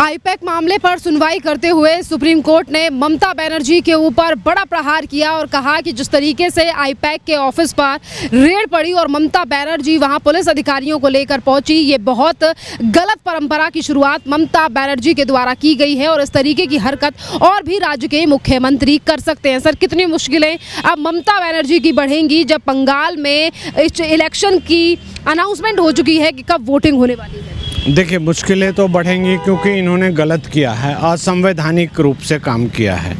IUPAC मामले पर सुनवाई करते हुए सुप्रीम कोर्ट ने ममता बनर्जी के ऊपर बड़ा प्रहार किया और कहा कि जिस तरीके से आईपैक के ऑफिस पर रेड पड़ी और ममता बनर्जी वहां पुलिस अधिकारियों को लेकर पहुंची, ये बहुत गलत परंपरा की शुरुआत ममता बनर्जी के द्वारा की गई है और इस तरीके की हरकत और भी राज्य के मुख्यमंत्री कर सकते हैं। सर, कितनी मुश्किलें अब ममता बनर्जी की बढ़ेंगी जब बंगाल में इस इलेक्शन की अनाउंसमेंट हो चुकी है कि कब वोटिंग होने वाली है? देखिए, मुश्किलें तो बढ़ेंगी क्योंकि इन्होंने गलत किया है, असंवैधानिक रूप से काम किया है,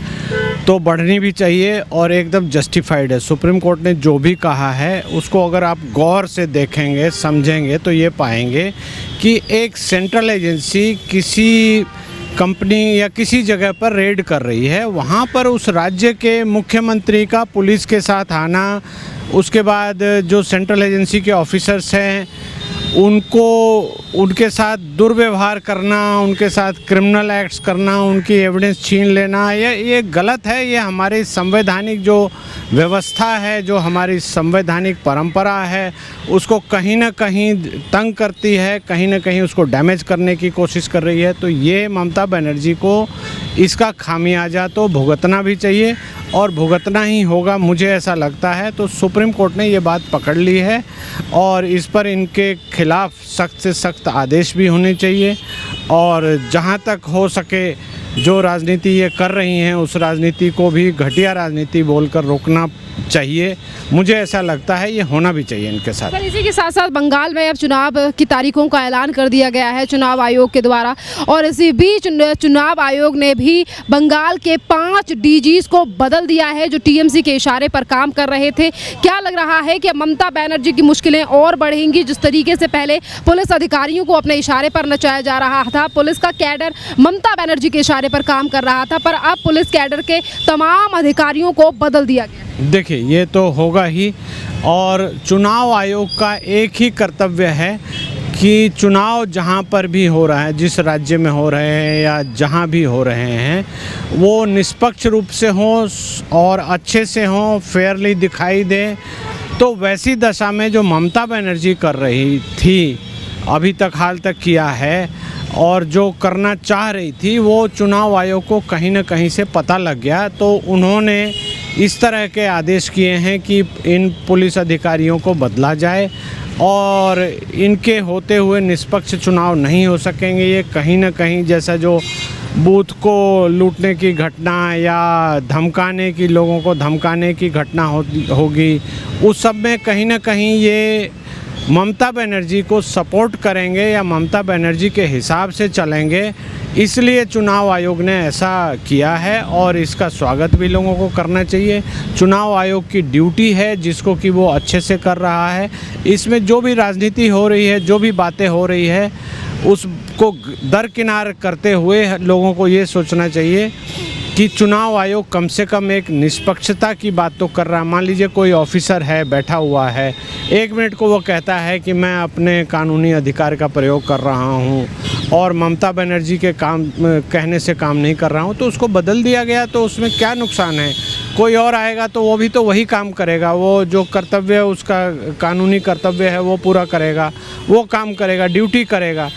तो बढ़नी भी चाहिए और एकदम जस्टिफाइड है। सुप्रीम कोर्ट ने जो भी कहा है उसको अगर आप गौर से देखेंगे, समझेंगे तो ये पाएंगे कि एक सेंट्रल एजेंसी किसी कंपनी या किसी जगह पर रेड कर रही है, वहाँ पर उस राज्य के मुख्यमंत्री का पुलिस के साथ आना, उसके बाद जो सेंट्रल एजेंसी के ऑफिसर्स हैं उनके साथ दुर्व्यवहार करना, उनके साथ क्रिमिनल एक्ट्स करना, उनकी एविडेंस छीन लेना, ये गलत है। ये हमारी संवैधानिक जो व्यवस्था है, जो हमारी संवैधानिक परंपरा है, उसको कहीं ना कहीं तंग करती है, कहीं ना कहीं उसको डैमेज करने की कोशिश कर रही है। तो ये ममता बनर्जी को इसका खामियाजा तो भुगतना भी चाहिए और भुगतना ही होगा, मुझे ऐसा लगता है। तो सुप्रीम कोर्ट ने ये बात पकड़ ली है और इस पर इनके खिलाफ सख्त से सख्त आदेश भी होने चाहिए और जहाँ तक हो सके जो राजनीति ये कर रही हैं उस राजनीति को भी घटिया राजनीति बोलकर रोकना चाहिए। मुझे ऐसा लगता है ये होना भी चाहिए इनके साथ। सर, इसी के साथ साथ बंगाल में अब चुनाव की तारीखों का ऐलान कर दिया गया है चुनाव आयोग के द्वारा और इसी बीच चुनाव आयोग ने भी बंगाल के 5 डीजीज को बदल दिया है जो टीएमसी के इशारे पर काम कर रहे थे। क्या लग रहा है कि ममता बनर्जी की मुश्किलें और बढ़ेंगी? जिस तरीके से पहले पुलिस अधिकारियों को अपने इशारे पर नचाया जा रहा था, पुलिस का कैडर ममता बनर्जी के इशारे पर काम कर रहा था, पर अब पुलिस कैडर के तमाम अधिकारियों को बदल दिया गया। देखिए, ये तो होगा ही और चुनाव आयोग का एक ही कर्तव्य है कि चुनाव जहाँ पर भी हो रहा है, जिस राज्य में हो रहे हैं या जहाँ भी हो रहे हैं, वो निष्पक्ष रूप से हों और अच्छे से हों, फेयरली दिखाई दें। तो वैसी दशा में जो ममता बनर्जी कर रही थी, अभी तक हाल तक किया है और जो करना चाह रही थी, वो चुनाव आयोग को कहीं ना कहीं से पता लग गया। तो उन्होंने इस तरह के आदेश किए हैं कि इन पुलिस अधिकारियों को बदला जाए और इनके होते हुए निष्पक्ष चुनाव नहीं हो सकेंगे। ये कहीं ना कहीं जैसा जो बूथ को लूटने की घटना या धमकाने की, लोगों को धमकाने की घटना होगी, उस सब में कहीं ना कहीं ये ममता बनर्जी को सपोर्ट करेंगे या ममता बनर्जी के हिसाब से चलेंगे। इसलिए चुनाव आयोग ने ऐसा किया है और इसका स्वागत भी लोगों को करना चाहिए। चुनाव आयोग की ड्यूटी है जिसको कि वो अच्छे से कर रहा है। इसमें जो भी राजनीति हो रही है, जो भी बातें हो रही है, उसको दरकिनार करते हुए लोगों को ये सोचना चाहिए कि चुनाव आयोग कम से कम एक निष्पक्षता की बात तो कर रहा है। मान लीजिए कोई ऑफिसर है, बैठा हुआ है, 1 मिनट को वो कहता है कि मैं अपने कानूनी अधिकार का प्रयोग कर रहा हूँ और ममता बनर्जी के कहने से काम नहीं कर रहा हूँ, तो उसको बदल दिया गया, तो उसमें क्या नुकसान है? कोई और आएगा तो वो भी तो वही काम करेगा, वो जो कर्तव्य है, उसका कानूनी कर्तव्य है वो पूरा करेगा, वो काम करेगा, ड्यूटी करेगा।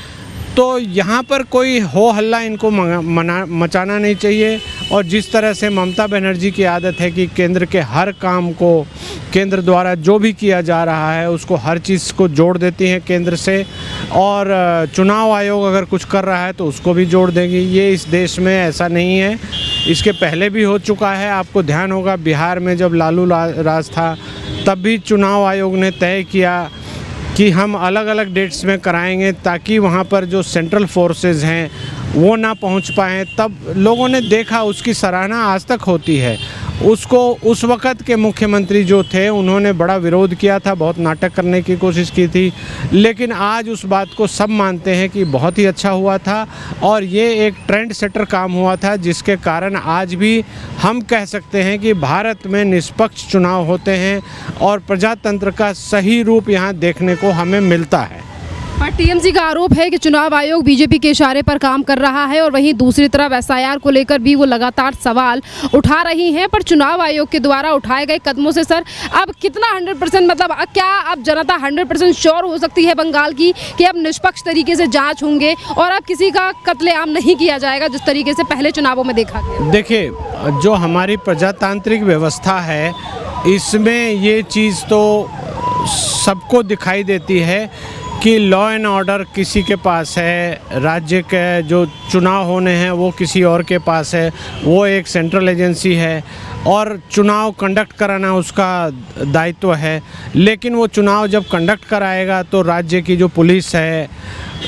तो यहाँ पर कोई हो हल्ला इनको मचाना नहीं चाहिए। और जिस तरह से ममता बनर्जी की आदत है कि केंद्र के हर काम को, केंद्र द्वारा जो भी किया जा रहा है उसको, हर चीज़ को जोड़ देती हैं केंद्र से, और चुनाव आयोग अगर कुछ कर रहा है तो उसको भी जोड़ देंगी। ये इस देश में ऐसा नहीं है, इसके पहले भी हो चुका है। आपको ध्यान होगा बिहार में जब लालू राज था तब भी चुनाव आयोग ने तय किया कि हम अलग अलग डेट्स में कराएंगे ताकि वहाँ पर जो सेंट्रल फोर्सेस हैं वो ना पहुँच पाएँ। तब लोगों ने देखा, उसकी सराहना आज तक होती है। उसको उस वक़्त के मुख्यमंत्री जो थे उन्होंने बड़ा विरोध किया था, बहुत नाटक करने की कोशिश की थी, लेकिन आज उस बात को सब मानते हैं कि बहुत ही अच्छा हुआ था और ये एक ट्रेंड सेटर काम हुआ था, जिसके कारण आज भी हम कह सकते हैं कि भारत में निष्पक्ष चुनाव होते हैं और प्रजातंत्र का सही रूप यहाँ देखने को हमें मिलता है। पर टीएमसी का आरोप है कि चुनाव आयोग बीजेपी के इशारे पर काम कर रहा है और वहीं दूसरी तरफ एसआईआर को लेकर भी वो लगातार सवाल उठा रही हैं। पर चुनाव आयोग के द्वारा उठाए गए कदमों से सर अब कितना 100% मतलब क्या अब जनता 100% श्योर हो सकती है बंगाल की कि अब निष्पक्ष तरीके से जाँच होंगे और अब किसी का कत्लेआम नहीं किया जाएगा जिस तरीके से पहले चुनावों में देखा गया? देखिए, जो हमारी प्रजातांत्रिक व्यवस्था है इसमें ये चीज़ तो सबको दिखाई देती है कि लॉ एंड ऑर्डर किसी के पास है, राज्य के जो चुनाव होने हैं वो किसी और के पास है, वो एक सेंट्रल एजेंसी है और चुनाव कंडक्ट कराना उसका दायित्व है। लेकिन वो चुनाव जब कंडक्ट कराएगा तो राज्य की जो पुलिस है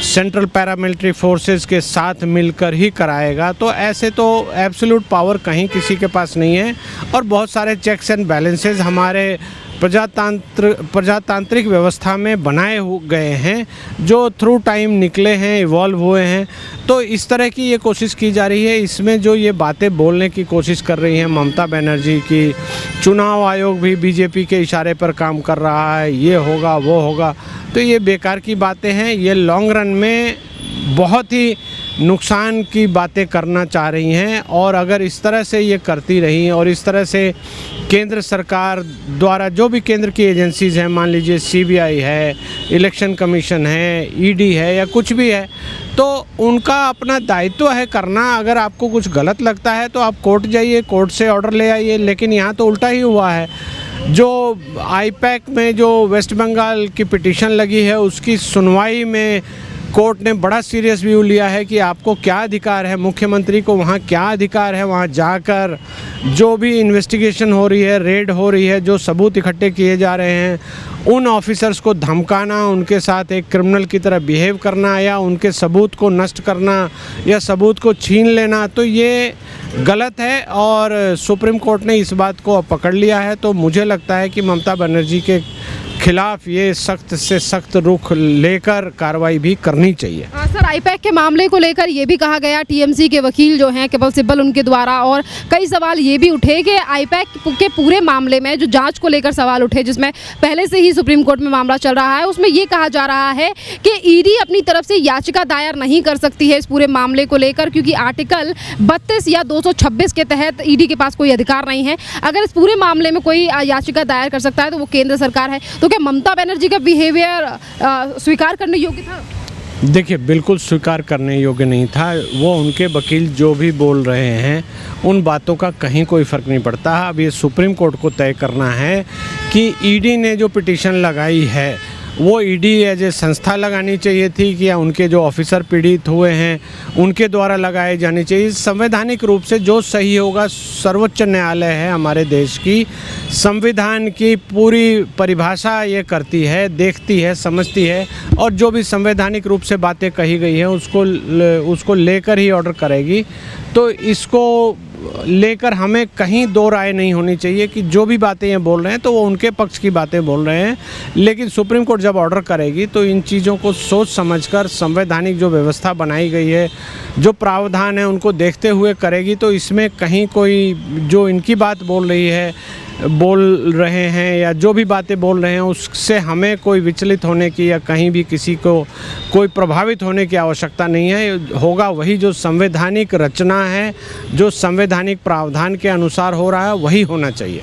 सेंट्रल पैरामिलिट्री फोर्सेस के साथ मिलकर ही कराएगा। तो ऐसे तो एब्सोल्यूट पावर कहीं किसी के पास नहीं है और बहुत सारे चेक्स एंड बैलेंसेस हमारे प्रजातांत्रिक व्यवस्था में बनाए गए हैं जो थ्रू टाइम निकले हैं, इवॉल्व हुए हैं। तो इस तरह की ये कोशिश की जा रही है। इसमें जो ये बातें बोलने की कोशिश कर रही हैं ममता बनर्जी की चुनाव आयोग भी बीजेपी के इशारे पर काम कर रहा है, ये होगा वो होगा, तो ये बेकार की बातें हैं। ये लॉन्ग रन में बहुत ही नुकसान की बातें करना चाह रही हैं और अगर इस तरह से ये करती रही और इस तरह से केंद्र सरकार द्वारा जो भी केंद्र की एजेंसीज़ हैं, मान लीजिए सीबीआई है, इलेक्शन कमीशन है, ईडी है या कुछ भी है, तो उनका अपना दायित्व है करना। अगर आपको कुछ गलत लगता है तो आप कोर्ट जाइए, कोर्ट से ऑर्डर ले आइए। लेकिन यहाँ तो उल्टा ही हुआ है। जो आईपैक में जो वेस्ट बंगाल की पिटीशन लगी है उसकी सुनवाई में कोर्ट ने बड़ा सीरियस व्यू लिया है कि आपको क्या अधिकार है, मुख्यमंत्री को वहाँ क्या अधिकार है, वहाँ जाकर जो भी इन्वेस्टिगेशन हो रही है, रेड हो रही है, जो सबूत इकट्ठे किए जा रहे हैं, उन ऑफिसर्स को धमकाना, उनके साथ एक क्रिमिनल की तरह बिहेव करना या उनके सबूत को नष्ट करना या सबूत को छीन लेना, तो ये गलत है। और सुप्रीम कोर्ट ने इस बात को पकड़ लिया है। तो मुझे लगता है कि ममता बनर्जी के खिलाफ ये सख्त से सख्त रुख लेकर कार्रवाई भी करनी चाहिए। सर, आईपैक के मामले को लेकर ये भी कहा गया टीएमसी के वकील जो हैं कपिल सिब्बल उनके द्वारा, और कई सवाल ये भी उठे कि आईपैक के पूरे मामले में जो जांच को लेकर सवाल उठे जिसमें पहले से ही सुप्रीम कोर्ट में मामला चल रहा है, उसमें ये कहा जा रहा है कि ईडी अपनी तरफ से याचिका दायर नहीं कर सकती है इस पूरे मामले को लेकर, क्योंकि आर्टिकल 32 या 226 के तहत ईडी के पास कोई अधिकार नहीं है। अगर इस पूरे मामले में कोई याचिका दायर कर सकता है तो वो केंद्र सरकार है। तो क्या ममता बनर्जी का बिहेवियर स्वीकार करने योग्य था? देखिए, बिल्कुल स्वीकार करने योग्य नहीं था। वो उनके वकील जो भी बोल रहे हैं उन बातों का कहीं कोई फ़र्क नहीं पड़ता। अब ये सुप्रीम कोर्ट को तय करना है कि ईडी ने जो पिटीशन लगाई है वो ईडी एज ए संस्था लगानी चाहिए थी कि या उनके जो ऑफिसर पीड़ित हुए हैं उनके द्वारा लगाए जानी चाहिए। संवैधानिक रूप से जो सही होगा, सर्वोच्च न्यायालय है हमारे देश की, संविधान की पूरी परिभाषा ये करती है, देखती है, समझती है और जो भी संवैधानिक रूप से बातें कही गई हैं उसको लेकर ही ऑर्डर करेगी। तो इसको लेकर हमें कहीं दो राय नहीं होनी चाहिए कि जो भी बातें ये बोल रहे हैं तो वो उनके पक्ष की बातें बोल रहे हैं। लेकिन सुप्रीम कोर्ट जब ऑर्डर करेगी तो इन चीज़ों को सोच समझकर संवैधानिक जो व्यवस्था बनाई गई है, जो प्रावधान है, उनको देखते हुए करेगी। तो इसमें कहीं कोई जो इनकी बात बोल रहे हैं या जो भी बातें बोल रहे हैं उससे हमें कोई विचलित होने की या कहीं भी किसी को कोई प्रभावित होने की आवश्यकता नहीं है। होगा वही जो संवैधानिक रचना है, जो संवैधानिक प्रावधान के अनुसार हो रहा है, वही होना चाहिए।